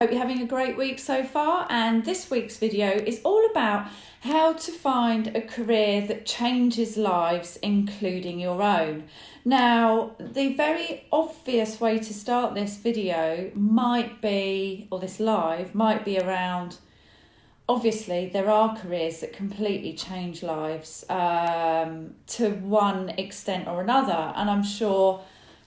Hope you're having a great week so far, and this week's video is all about how to find a career that changes lives, including your own. Now, the very obvious way to start this video might be, or this live, might be around, obviously there are careers that completely change lives to one extent or another, and I'm sure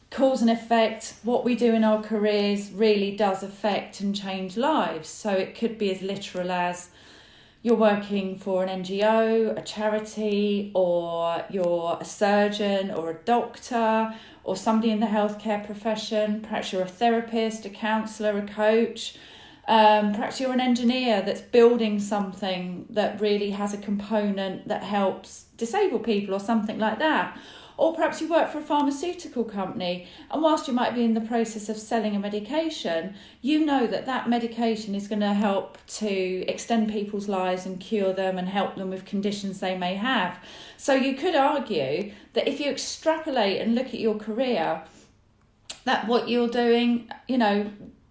cause and effect, what we do in our careers really does affect and change lives. So it could be as literal as you're working for an NGO, a charity, or you're a surgeon or a doctor or somebody in the healthcare profession. Perhaps you're a therapist, a counsellor, a coach. Perhaps you're an engineer that's building something that really has a component that helps disabled people or something like that. Or perhaps you work for a pharmaceutical company, and whilst you might be in the process of selling a medication, you know that that medication is going to help to extend people's lives and cure them and help them with conditions they may have. So you could argue that if you extrapolate and look at your career, that what you're doing,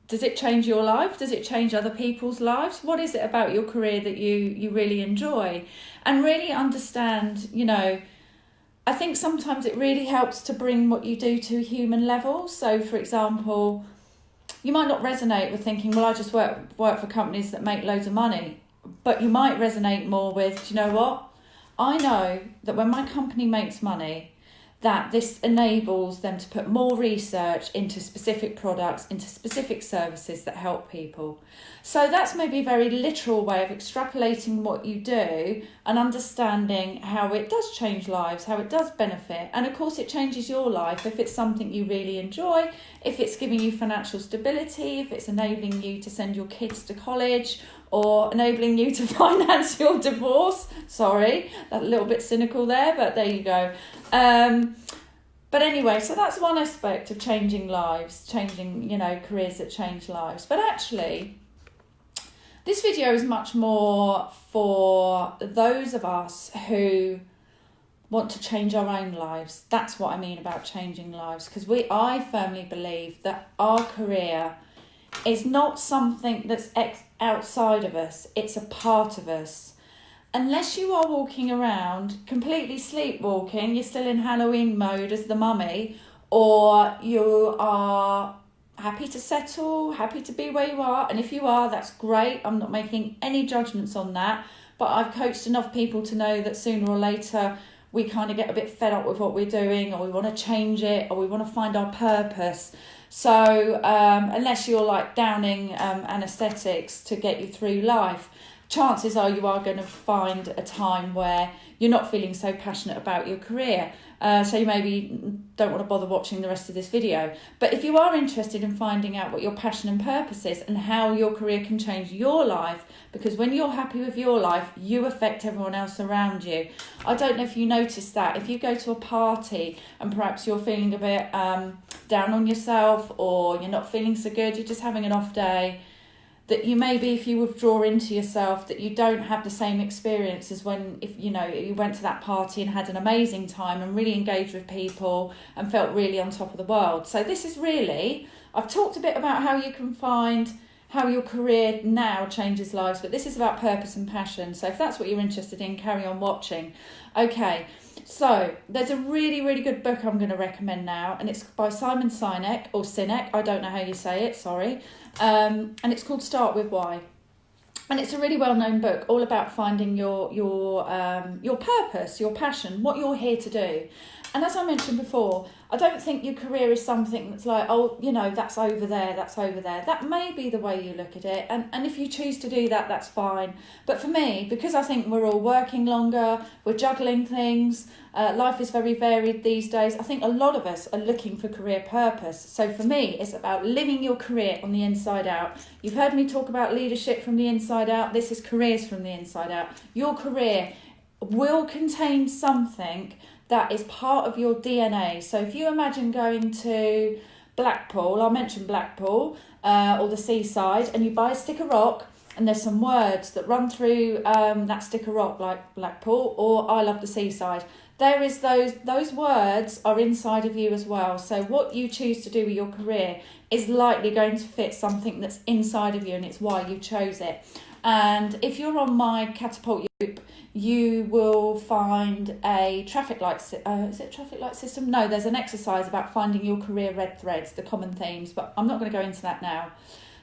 does it change your life? Does it change other people's lives? What is it about your career that you really enjoy? And really understand, I think sometimes it really helps to bring what you do to a human level. So, for example, you might not resonate with thinking, well, I just work for companies that make loads of money. But you might resonate more with, do you know what? I know that when my company makes money, that this enables them to put more research into specific products, into specific services that help people. So that's maybe a very literal way of extrapolating what you do and understanding how it does change lives, how it does benefit. And of course it changes your life if it's something you really enjoy, if it's giving you financial stability, if it's enabling you to send your kids to college, or enabling you to finance your divorce. Sorry, that's a little bit cynical there, but there you go. But anyway, so that's one aspect of changing lives, changing, careers that change lives. But actually, this video is much more for those of us who want to change our own lives. That's what I mean about changing lives, because I firmly believe that our career is not something that's outside of us, it's a part of us. Unless you are walking around completely sleepwalking, you're still in Halloween mode as the mummy, or you are happy to settle, happy to be where you are, and if you are, that's great. I'm not making any judgments on that, but I've coached enough people to know that sooner or later we kind of get a bit fed up with what we're doing, or we want to change it, or we want to find our purpose. So unless you're like downing anaesthetics to get you through life, chances are you are going to find a time where you're not feeling so passionate about your career. So you maybe don't want to bother watching the rest of this video. But if you are interested in finding out what your passion and purpose is and how your career can change your life, because when you're happy with your life, you affect everyone else around you. I don't know if you noticed that. If you go to a party and perhaps you're feeling a bit down on yourself, or you're not feeling so good, you're just having an off day, that you maybe, if you withdraw into yourself, that you don't have the same experience as if you went to that party and had an amazing time and really engaged with people and felt really on top of the world. So this is really, I've talked a bit about how you can find how your career now changes lives, but this is about purpose and passion. So if that's what you're interested in, carry on watching. Okay, so there's a really, really good book I'm going to recommend now, and it's by Simon Sinek, or Sinek, I don't know how you say it, sorry. And it's called Start With Why. And it's a really well-known book all about finding your purpose, your passion, what you're here to do. And as I mentioned before, I don't think your career is something that's like, that's over there, that's over there. That may be the way you look at it. And if you choose to do that, that's fine. But for me, because I think we're all working longer, we're juggling things, life is very varied these days, I think a lot of us are looking for career purpose. So for me, it's about living your career on the inside out. You've heard me talk about leadership from the inside out. This is careers from the inside out. Your career will contain something that is part of your DNA. So if you imagine going to Blackpool, I'll mention Blackpool, or the seaside, and you buy a stick of rock, and there's some words that run through that stick of rock, like Blackpool or I love the seaside. there is those words are inside of you as well. So what you choose to do with your career is likely going to fit something that's inside of you, and it's why you chose it. And if you're on my Catapult group, you will find a traffic light is it traffic light system? No, there's an exercise about finding your career red threads, the common themes, but I'm not going to go into that now.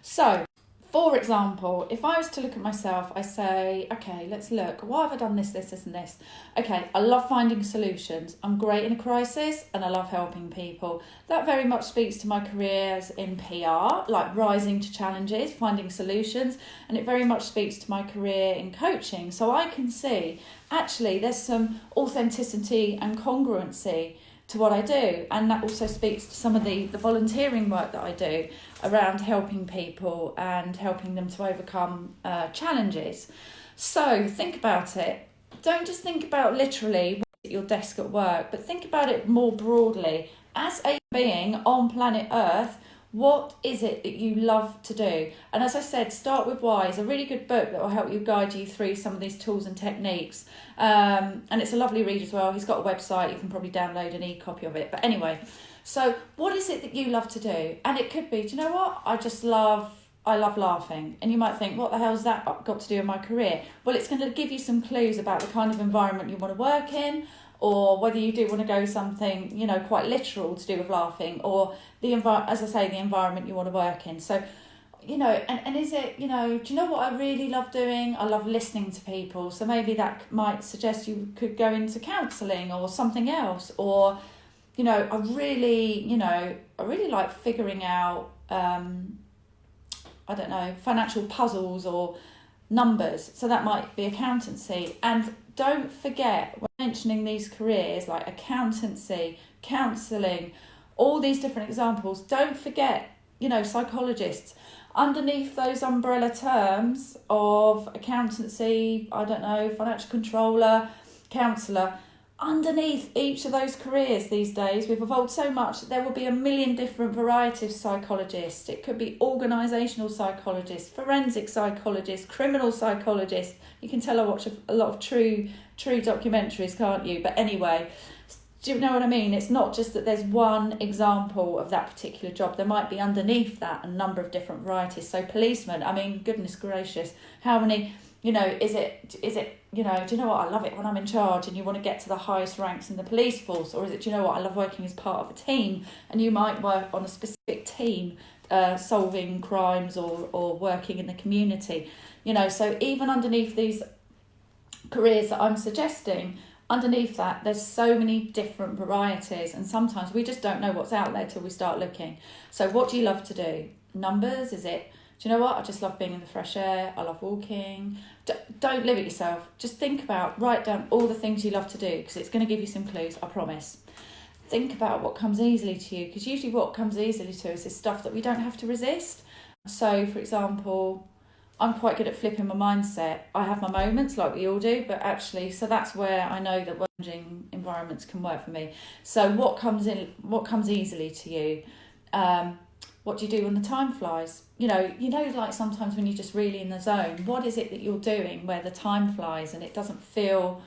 So, for example, if I was to look at myself, I say, okay, let's look. Why have I done this, and this? Okay, I love finding solutions. I'm great in a crisis and I love helping people. That very much speaks to my careers in PR, like rising to challenges, finding solutions. And it very much speaks to my career in coaching. So I can see, actually, there's some authenticity and congruency to what I do, and that also speaks to some of the volunteering work that I do around helping people and helping them to overcome challenges. So think about it. Don't just think about literally at your desk at work, but think about it more broadly. As a being on planet Earth, what is it that you love to do? And as I said, Start With Why is a really good book that will help you guide you through some of these tools and techniques. And it's a lovely read as well. He's got a website. You can probably download an e-copy of it. But anyway, so what is it that you love to do? And it could be, do you know what? I love laughing. And you might think, what the hell's that got to do with my career? Well, it's going to give you some clues about the kind of environment you want to work in, or whether you do want to go something, quite literal to do with laughing, or the environment you want to work in. So, and is it, do you know what I really love doing? I love listening to people. So maybe that might suggest you could go into counselling or something else. Or, I really like figuring out, financial puzzles or numbers. So that might be accountancy. And don't forget, when mentioning these careers like accountancy, counselling, all these different examples, don't forget, psychologists. Underneath those umbrella terms of accountancy, financial controller, counsellor, underneath each of those careers these days, we've evolved so much that there will be a million different varieties of psychologists. It could be organisational psychologists, forensic psychologists, criminal psychologists. You can tell I watch a lot of true documentaries, can't you? But anyway, do you know what I mean? It's not just that there's one example of that particular job. There might be underneath that a number of different varieties. So policemen, goodness gracious, how many, is it, do you know what, I love it when I'm in charge and you want to get to the highest ranks in the police force? Or is it, do you know what, I love working as part of a team, and you might work on a specific team solving crimes or working in the community. So even underneath these careers that I'm suggesting, underneath that, there's so many different varieties, and sometimes we just don't know what's out there till we start looking. So what do you love to do? Numbers? Is it, do you know what, I just love being in the fresh air, I love walking. Don't limit yourself. Just write down all the things you love to do, because it's going to give you some clues, I promise. Think about what comes easily to you, because usually what comes easily to us is stuff that we don't have to resist. So, for example, I'm quite good at flipping my mindset. I have my moments, like we all do, but actually, so that's where I know that challenging environments can work for me. So what comes easily to you? What do you do when the time flies? Like sometimes when you're just really in the zone, what is it that you're doing where the time flies and it doesn't feel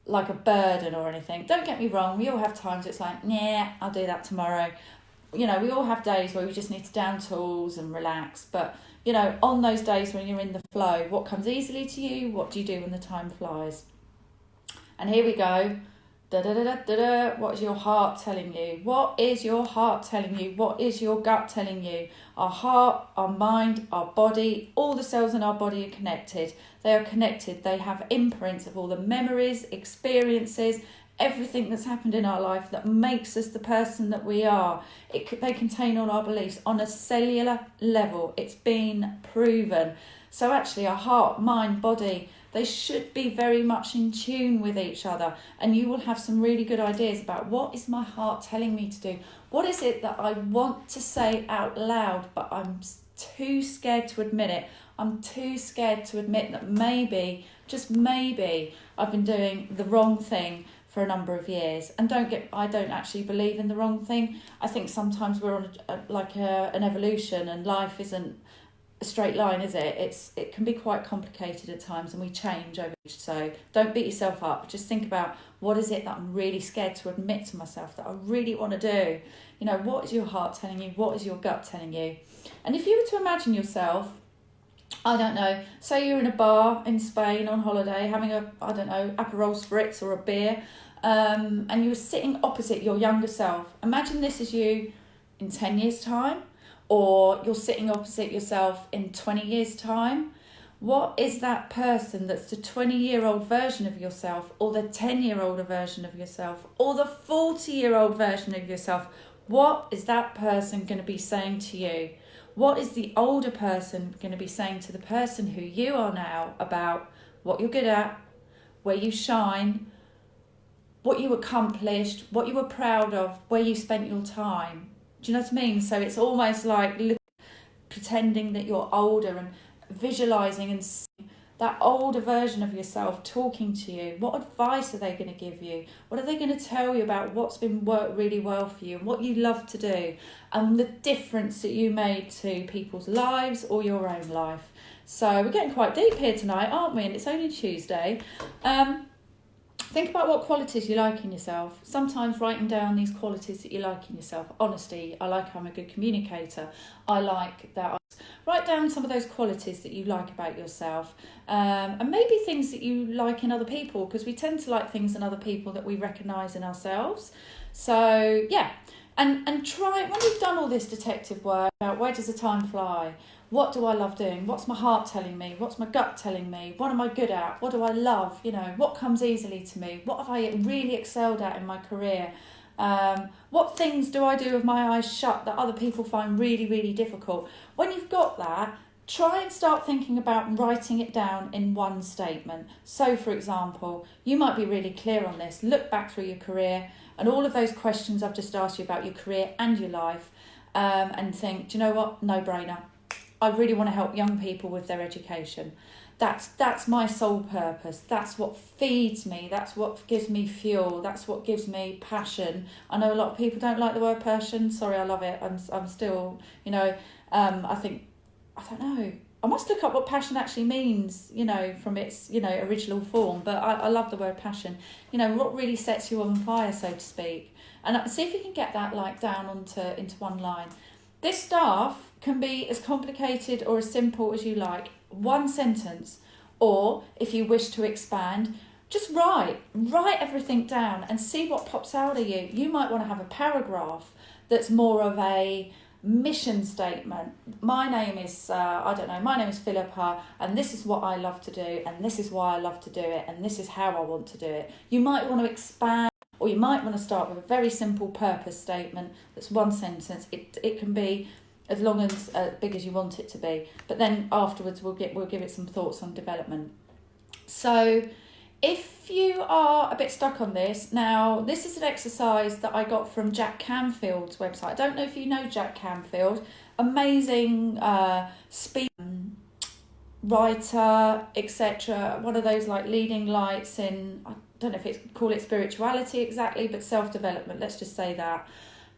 like a burden or anything? Don't get me wrong, we all have times it's like, nah, I'll do that tomorrow. We all have days where we just need to down tools and relax, but on those days when you're in the flow, what comes easily to you? What do you do when the time flies? And here we go. What is your heart telling you? What is your heart telling you? What is your gut telling you? Our heart, our mind, our body, all the cells in our body are connected. They are connected. They have imprints of all the memories, experiences, everything that's happened in our life that makes us the person that we are. They contain all our beliefs on a cellular level. It's been proven. So actually our heart, mind, body, they should be very much in tune with each other, and you will have some really good ideas about what is my heart telling me to do? What is it that I want to say out loud, but I'm too scared to admit it? I'm too scared to admit that maybe, just maybe, I've been doing the wrong thing for a number of years. And I don't actually believe in the wrong thing. I think sometimes we're on an evolution, and life isn't a straight line, is it? It can be quite complicated at times, and we change over. So don't beat yourself up. Just think about, what is it that I'm really scared to admit to myself that I really want to do? You know, what is your heart telling you? What is your gut telling you? And if you were to imagine yourself, I don't know, say you're in a bar in Spain on holiday having a, I don't know, Aperol Spritz or a beer, and you were sitting opposite your younger self. Imagine this is you in 10 years' time, or you're sitting opposite yourself in 20 years' time. What is that person that's the 20-year-old version of yourself, or the 10-year-old version of yourself, or the 40-year-old version of yourself? What is that person going to be saying to you? What is the older person going to be saying to the person who you are now about what you're good at, where you shine, what you accomplished, what you were proud of, where you spent your time? Do you know what I mean? So it's almost like pretending that you're older and visualising and seeing that older version of yourself talking to you. What advice are they going to give you? What are they going to tell you about what's been worked really well for you and what you love to do, and the difference that you made to people's lives or your own life? So we're getting quite deep here tonight, aren't we? And it's only Tuesday. Think about what qualities you like in yourself. Sometimes writing down these qualities that you like in yourself. Honesty, I like I'm a good communicator. I like that. Write down some of those qualities that you like about yourself, and maybe things that you like in other people, because we tend to like things in other people that we recognise in ourselves. So yeah, and try, when you've done all this detective work about where does the time fly, what do I love doing, what's my heart telling me, what's my gut telling me, what am I good at, what do I love, you know, what comes easily to me, what have I really excelled at in my career, what things do I do with my eyes shut that other people find really, really difficult? When you've got that, try and start thinking about writing it down in one statement. So, for example, you might be really clear on this. Look back through your career and all of those questions I've just asked you about your career and your life, and think, do you know what? No brainer. I really want to help young people with their education. That's my sole purpose. That's what feeds me. That's what gives me fuel. That's what gives me passion. I know a lot of people don't like the word passion. Sorry, I love it. I'm still, you know, I think, I don't know. I must look up what passion actually means, you know, from its, you know, original form. But I love the word passion. You know, what really sets you on fire, so to speak. And see if you can get that like down into one line. This stuff can be as complicated or as simple as you like. One sentence, or if you wish to expand, just write everything down and see what pops out of you. You might want to have a paragraph that's more of a mission statement. My name is my name is Philippa, and this is what I love to do, and this is why I love to do it, and this is how I want to do it. You might want to expand, or you might want to start with a very simple purpose statement that's one sentence. It can be as long as big as you want it to be, but then afterwards we'll give it some thoughts on development. So if you are a bit stuck on this, now this is an exercise that I got from Jack Canfield's website. I don't know if you know Jack Canfield, amazing speaker, writer, etc. One of those like leading lights in, I don't know if it's call it spirituality exactly, but self-development, let's just say that.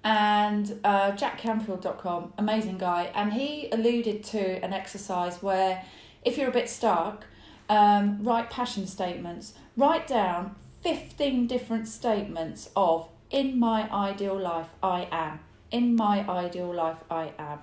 And jackcanfield.com, amazing guy, and he alluded to an exercise where if you're a bit stuck, write passion statements. Write down 15 different statements of, in my ideal life I am, in my ideal life I am.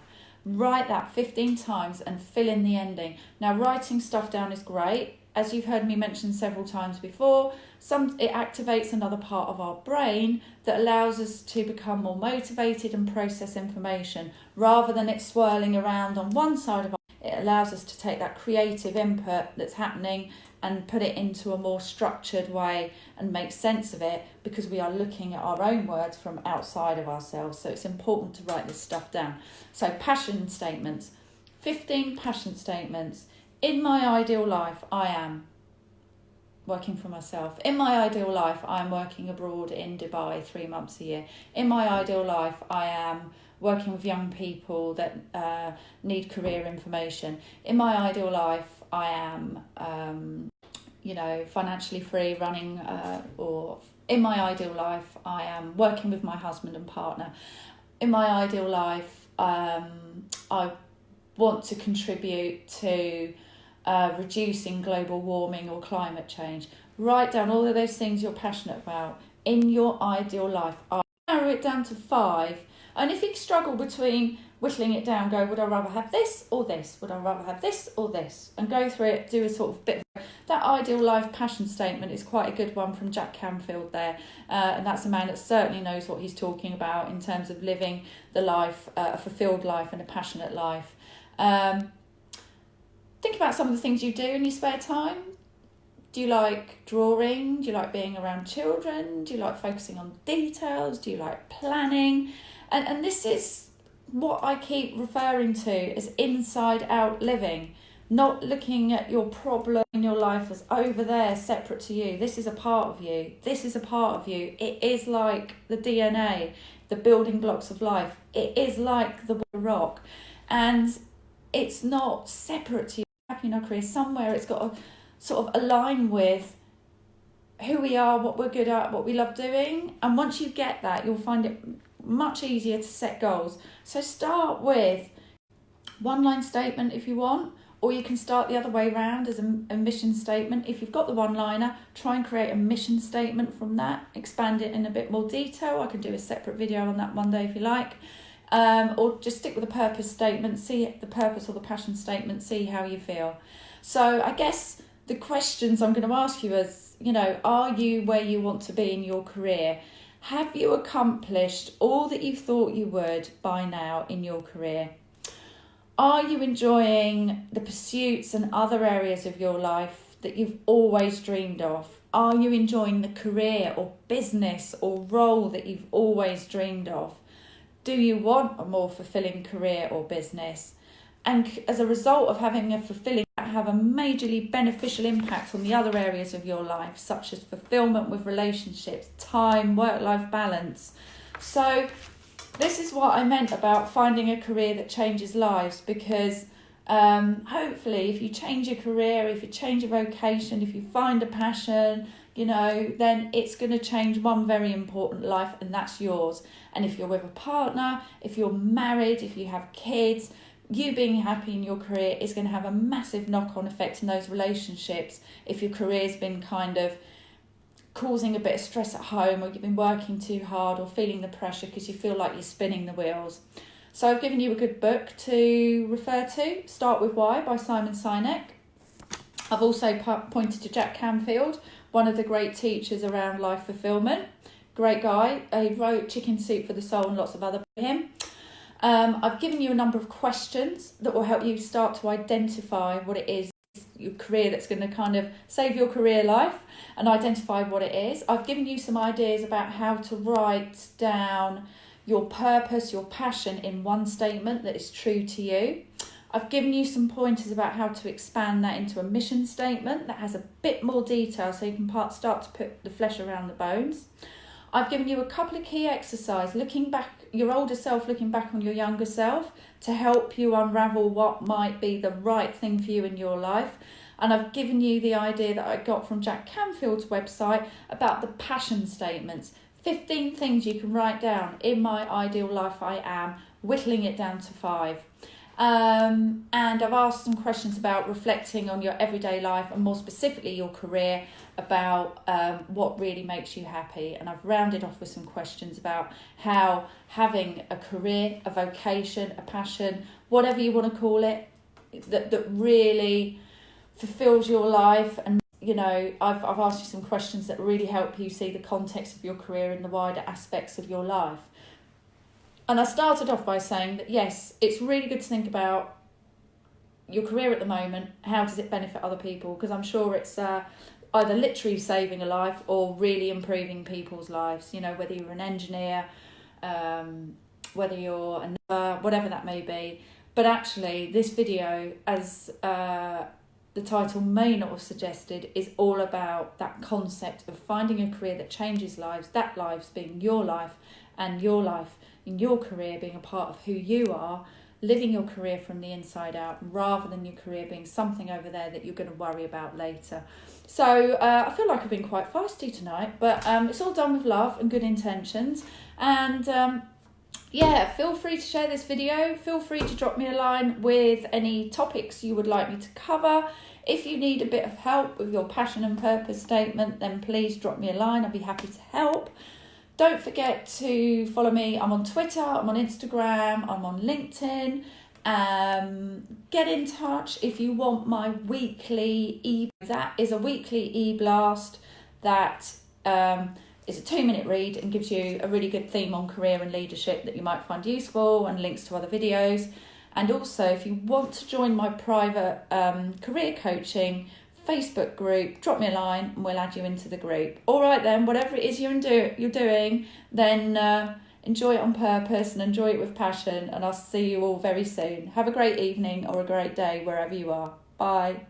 Write that 15 times and fill in the ending. Now, writing stuff down is great. As you've heard me mention several times before, it activates another part of our brain that allows us to become more motivated and process information. Rather than it swirling around on one side of our brain, it allows us to take that creative input that's happening and put it into a more structured way and make sense of it, because we are looking at our own words from outside of ourselves. So it's important to write this stuff down. So passion statements, 15 passion statements. In my ideal life, I am working for myself. In my ideal life, I am working abroad in Dubai 3 months a year. In my ideal life, I am working with young people that need career information. In my ideal life, I am, financially free, running, or in my ideal life, I am working with my husband and partner. In my ideal life, I want to contribute to reducing global warming or climate change. Write down all of those things you're passionate about in your ideal life. I'll narrow it down to 5. And if you struggle between whittling it down, go, would I rather have this or this? Would I rather have this or this? And go through it, do a sort of bit of that ideal life passion statement is quite a good one from Jack Canfield there. And that's a man that certainly knows what he's talking about in terms of living the life, a fulfilled life and a passionate life. Think about some of the things you do in your spare time. Do you like drawing? Do you like being around children? Do you like focusing on details? Do you like planning? And this is what I keep referring to as inside out living, not looking at your problem in your life as over there, separate to you. This is a part of you. This is a part of you. It is like the DNA, the building blocks of life. It is like the rock. And it's not separate to you. Happy in our career, somewhere it's got to sort of align with who we are, what we're good at, what we love doing. And once you get that, you'll find it much easier to set goals. So start with one-line statement if you want, or you can start the other way around as a mission statement. If you've got the one-liner, try and create a mission statement from that, expand it in a bit more detail. I can do a separate video on that one day if you like. Or just stick with the purpose statement, see the purpose or the passion statement, see how you feel. So I guess the questions I'm going to ask you is, are you where you want to be in your career? Have you accomplished all that you thought you would by now in your career? Are you enjoying the pursuits and other areas of your life that you've always dreamed of? Are you enjoying the career or business or role that you've always dreamed of? Do you want a more fulfilling career or business? And as a result of having a fulfilling, have a majorly beneficial impact on the other areas of your life, such as fulfillment with relationships, time, work-life balance. So this is what I meant about finding a career that changes lives, because hopefully if you change your career, if you change your vocation, if you find a passion, then it's going to change one very important life, and that's yours. And if you're with a partner, if you're married, if you have kids, you being happy in your career is going to have a massive knock-on effect in those relationships. If your career's been kind of causing a bit of stress at home, or you've been working too hard, or feeling the pressure because you feel like you're spinning the wheels. So I've given you a good book to refer to, Start With Why by Simon Sinek. I've also pointed to Jack Canfield, one of the great teachers around life fulfillment. Great guy. He wrote Chicken Soup for the Soul and lots of other by him. I've given you a number of questions that will help you start to identify what it is, your career that's going to kind of save your career life, and identify what it is. I've given you some ideas about how to write down your purpose, your passion in one statement that is true to you. I've given you some pointers about how to expand that into a mission statement that has a bit more detail so you can start to put the flesh around the bones. I've given you a couple of key exercises, looking back, your older self looking back on your younger self, to help you unravel what might be the right thing for you in your life. And I've given you the idea that I got from Jack Canfield's website about the passion statements. 15 things you can write down. In my ideal life I am, whittling it down to 5. And I've asked some questions about reflecting on your everyday life, and more specifically your career, about what really makes you happy. And I've rounded off with some questions about how having a career, a vocation, a passion, whatever you want to call it, that really fulfills your life. And I've asked you some questions that really help you see the context of your career and the wider aspects of your life. And I started off by saying that, yes, it's really good to think about your career at the moment. How does it benefit other people? Because I'm sure it's either literally saving a life or really improving people's lives. Whether you're an engineer, whether you're a nurse, whatever that may be. But actually, this video, as the title may not have suggested, is all about that concept of finding a career that changes lives, that lives being your life, and your life in your career being a part of who you are, living your career from the inside out, rather than your career being something over there that you're going to worry about later. So I feel like I've been quite feisty tonight, but it's all done with love and good intentions. And yeah, feel free to share this video. Feel free to drop me a line with any topics you would like me to cover. If you need a bit of help with your passion and purpose statement, then please drop me a line. I'll be happy to help. Don't forget to follow me. I'm on Twitter, I'm on Instagram, I'm on LinkedIn. Get in touch if you want my weekly that is a weekly e-blast that is a 2-minute read and gives you a really good theme on career and leadership that you might find useful, and links to other videos. And also, if you want to join my private career coaching Facebook group, drop me a line and we'll add you into the group. All right then, whatever it is you're doing, then enjoy it on purpose and enjoy it with passion, and I'll see you all very soon. Have a great evening or a great day wherever you are. Bye.